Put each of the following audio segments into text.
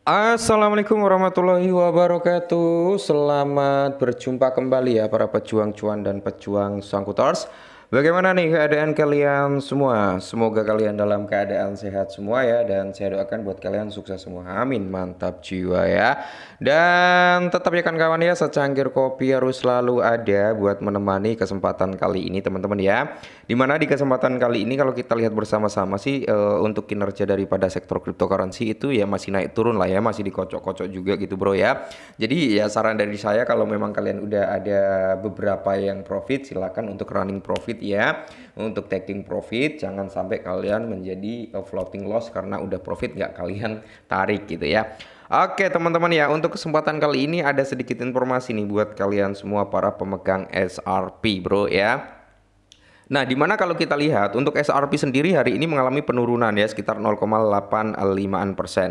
Assalamualaikum warahmatullahi wabarakatuh. Selamat berjumpa kembali ya para pejuang cuan dan pejuang sangkutors. Bagaimana nih keadaan kalian semua? Semoga kalian dalam keadaan sehat semua ya, dan saya doakan buat kalian sukses semua. Amin. Mantap jiwa ya. Dan tetap ya kan kawan ya, secangkir kopi harus selalu ada buat menemani kesempatan kali ini teman-teman ya. Dimana di kesempatan kali ini kalau kita lihat bersama-sama sih untuk kinerja daripada sektor cryptocurrency itu ya masih naik turun lah ya, masih dikocok-kocok juga gitu bro ya. Jadi ya saran dari saya, kalau memang kalian udah ada beberapa yang profit, silakan untuk running profit ya. Untuk taking profit, jangan sampai kalian menjadi floating loss karena udah profit nggak kalian tarik gitu ya. Oke teman-teman ya, untuk kesempatan kali ini ada sedikit informasi nih buat kalian semua para pemegang SRP bro ya. Nah, dimana kalau kita lihat untuk SRP sendiri hari ini mengalami penurunan ya sekitar 0,85%.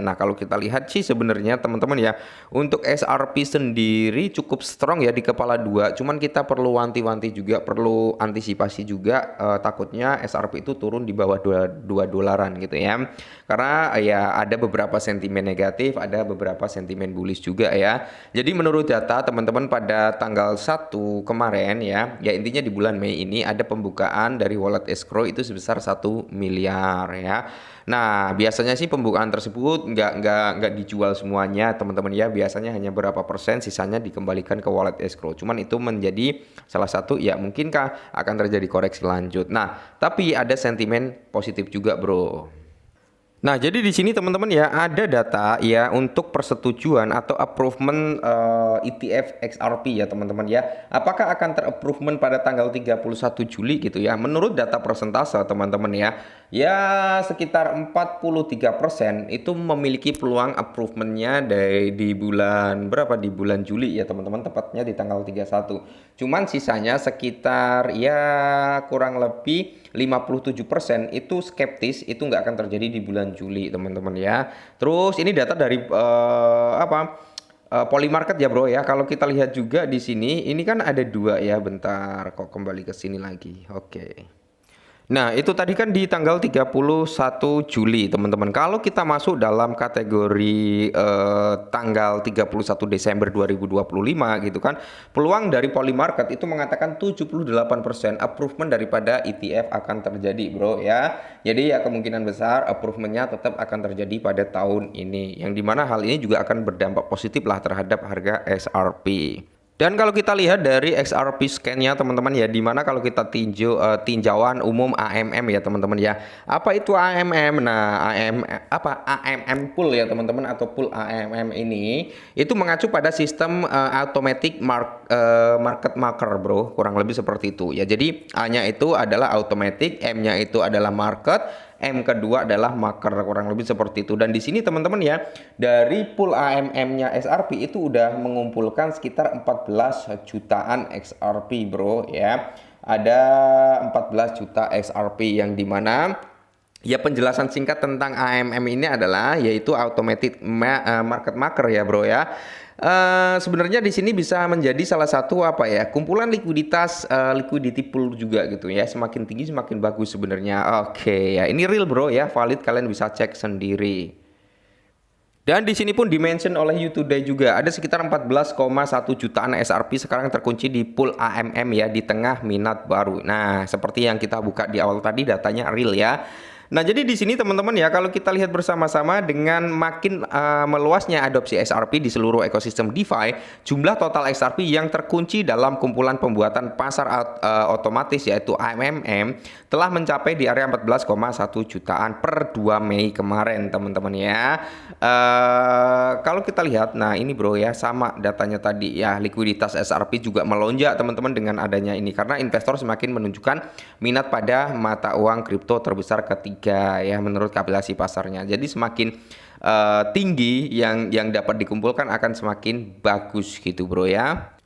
Nah, kalau kita lihat sih sebenarnya teman-teman ya, untuk SRP sendiri cukup strong ya di kepala dua. Cuman kita perlu wanti-wanti juga, perlu antisipasi juga, takutnya SRP itu turun di bawah 2 dolaran gitu ya. Karena ya ada beberapa sentimen negatif, ada beberapa sentimen bullish juga ya. Jadi menurut data teman-teman pada tanggal 1 kemarin ya, intinya di bulan Mei ini ada pembukaan dari wallet escrow itu sebesar 1 miliar ya. Nah, biasanya sih pembukaan tersebut nggak dijual semuanya teman-teman ya. Biasanya hanya berapa persen, sisanya dikembalikan ke wallet escrow. Cuman itu menjadi salah satu ya, mungkinkah akan terjadi koreksi lanjut. Nah, tapi ada sentimen positif juga bro. Nah, jadi di sini teman-teman ya ada data ya untuk persetujuan atau approvement ETF XRP ya teman-teman ya. Apakah akan ter-approvement pada tanggal 31 Juli gitu ya. Menurut data persentase teman-teman ya, sekitar 43% itu memiliki peluang approvementnya dari di bulan berapa, di bulan Juli ya teman-teman, tepatnya di tanggal 31. Cuman sisanya sekitar ya kurang lebih 57% itu skeptis, itu nggak akan terjadi di bulan Juli teman-teman ya. Terus ini data dari Polymarket ya bro ya. Kalau kita lihat juga di sini, ini kan ada dua ya. Bentar, kok kembali ke sini lagi. Oke. Nah, itu tadi kan di tanggal 31 Juli, teman-teman. Kalau kita masuk dalam kategori tanggal 31 Desember 2025 gitu kan, peluang dari Polymarket itu mengatakan 78% approval daripada ETF akan terjadi, bro ya. Jadi ya kemungkinan besar approvalnya tetap akan terjadi pada tahun ini. Yang dimana hal ini juga akan berdampak positif lah terhadap harga SRP. Dan kalau kita lihat dari XRP scan-nya teman-teman ya, dimana kalau kita tinjauan umum AMM ya teman-teman ya. Apa itu AMM? Nah, AMM pool ya teman-teman, atau pool AMM ini itu mengacu pada sistem automatic market maker bro, kurang lebih seperti itu ya. Jadi A-nya itu adalah automatic, M-nya itu adalah market, M kedua adalah marker, kurang lebih seperti itu. Dan di sini teman-teman ya, dari pool AMM-nya SRP itu udah mengumpulkan sekitar 14 jutaan XRP bro ya. Ada 14 juta XRP yang dimana ya penjelasan singkat tentang AMM ini adalah yaitu automated market maker ya bro ya. Sebenarnya di sini bisa menjadi salah satu apa ya, kumpulan likuiditas, liquidity pool juga gitu ya. Semakin tinggi semakin bagus sebenarnya. Oke ya, ini real bro ya, valid, kalian bisa cek sendiri. Dan di sini pun dimention oleh You Today juga ada sekitar 14,1 jutaan SRP sekarang terkunci di pool AMM ya, di tengah minat baru. Nah, seperti yang kita buka di awal tadi, datanya real ya. Nah, jadi di sini teman-teman ya, kalau kita lihat bersama-sama dengan makin meluasnya adopsi SRP di seluruh ekosistem DeFi, jumlah total SRP yang terkunci dalam kumpulan pembuatan pasar otomatis yaitu AMM telah mencapai di area 14,1 jutaan per 2 Mei kemarin teman-teman ya. Kalau kita lihat, nah ini bro ya, sama datanya tadi ya, likuiditas SRP juga melonjak teman-teman dengan adanya ini, karena investor semakin menunjukkan minat pada mata uang kripto terbesar ketiga ya menurut kapitalisasi pasarnya. Jadi semakin tinggi yang dapat dikumpulkan akan semakin bagus gitu bro ya.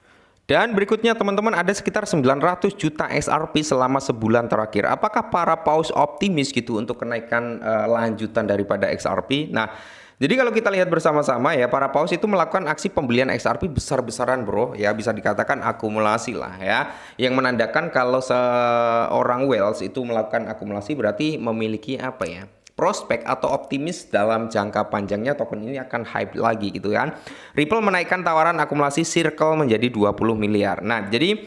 Dan berikutnya teman-teman, ada sekitar 900 juta XRP selama sebulan terakhir. Apakah para paus optimis gitu untuk kenaikan lanjutan daripada XRP? Nah, jadi kalau kita lihat bersama-sama ya, para paus itu melakukan aksi pembelian XRP besar-besaran bro ya, bisa dikatakan akumulasi lah ya, yang menandakan kalau seorang whales itu melakukan akumulasi berarti memiliki apa ya, prospek atau optimis dalam jangka panjangnya token ini akan hype lagi gitu kan. Ripple menaikkan tawaran akumulasi Circle menjadi 20 miliar. Nah, jadi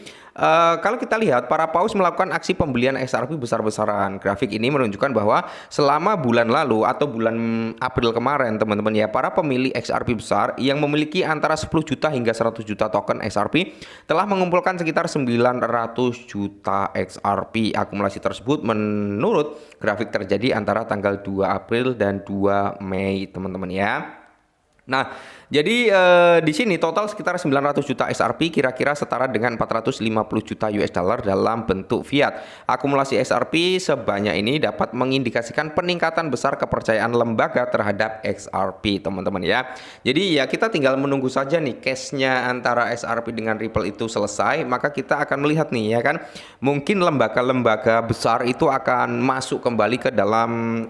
kalau kita lihat para paus melakukan aksi pembelian XRP besar-besaran. Grafik ini menunjukkan bahwa selama bulan lalu atau bulan April kemarin teman-teman ya, para pemilih XRP besar yang memiliki antara 10 juta hingga 100 juta token XRP telah mengumpulkan sekitar 900 juta XRP. Akumulasi tersebut menurut grafik terjadi antara tanggal 2 April dan 2 Mei teman-teman ya. Nah, jadi di sini total sekitar 900 juta XRP kira-kira setara dengan 450 juta US dollar dalam bentuk fiat. Akumulasi XRP sebanyak ini dapat mengindikasikan peningkatan besar kepercayaan lembaga terhadap XRP, teman-teman ya. Jadi ya kita tinggal menunggu saja nih case-nya antara XRP dengan Ripple itu selesai, maka kita akan melihat nih ya kan. Mungkin lembaga-lembaga besar itu akan masuk kembali ke dalam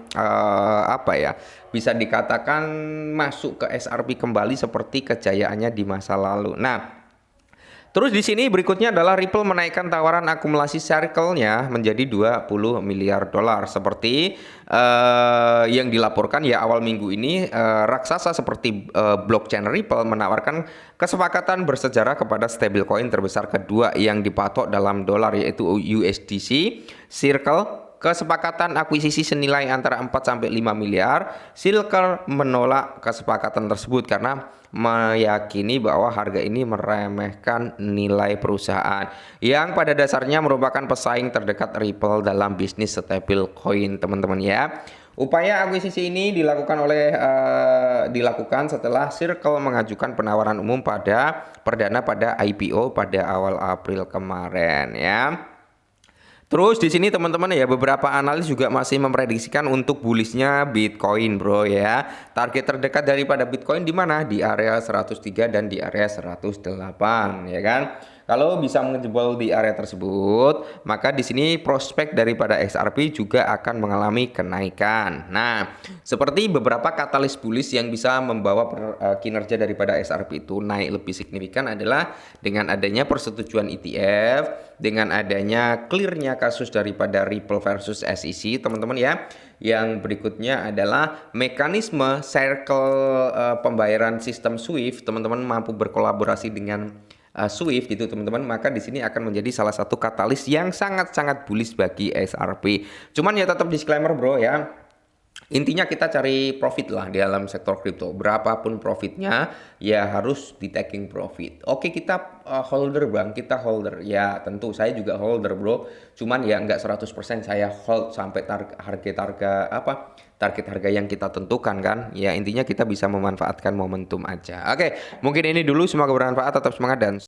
apa ya? Bisa dikatakan masuk ke XRP kembali seperti kejayaannya di masa lalu. Nah, terus di sini berikutnya adalah Ripple menaikkan tawaran akumulasi Circle-nya menjadi 20 miliar dolar seperti yang dilaporkan ya awal minggu ini. Raksasa seperti blockchain Ripple menawarkan kesepakatan bersejarah kepada stablecoin terbesar kedua yang dipatok dalam dolar yaitu USDC. Circle kesepakatan akuisisi senilai antara 4 sampai 5 miliar. Circle menolak kesepakatan tersebut karena meyakini bahwa harga ini meremehkan nilai perusahaan yang pada dasarnya merupakan pesaing terdekat Ripple dalam bisnis stablecoin, teman-teman ya. Upaya akuisisi ini dilakukan setelah Circle mengajukan penawaran umum perdana pada IPO pada awal April kemarin ya. Terus di sini teman-teman ya, beberapa analis juga masih memprediksikan untuk bullishnya Bitcoin bro ya. Target terdekat daripada Bitcoin di mana? Di area 103 dan di area 108 ya kan. Kalau bisa menjebol di area tersebut, maka di sini prospek daripada XRP juga akan mengalami kenaikan. Nah, seperti beberapa katalis bullish yang bisa membawa kinerja daripada XRP itu naik lebih signifikan adalah dengan adanya persetujuan ETF, dengan adanya clearnya kasus daripada Ripple versus SEC, teman-teman ya. Yang berikutnya adalah mekanisme circle pembayaran sistem SWIFT, teman-teman mampu berkolaborasi dengan SWIFT gitu teman-teman, maka di sini akan menjadi salah satu katalis yang sangat-sangat bullish bagi XRP. Cuman ya tetap disclaimer bro ya. Intinya kita cari profit lah di dalam sektor kripto. Berapapun profitnya ya harus di taking profit. Oke, kita holder bang, kita holder. Ya tentu saya juga holder bro. Cuman ya nggak 100% saya hold sampai target harga yang kita tentukan kan. Ya intinya kita bisa memanfaatkan momentum aja. Oke, mungkin ini dulu, semoga bermanfaat, tetap semangat dan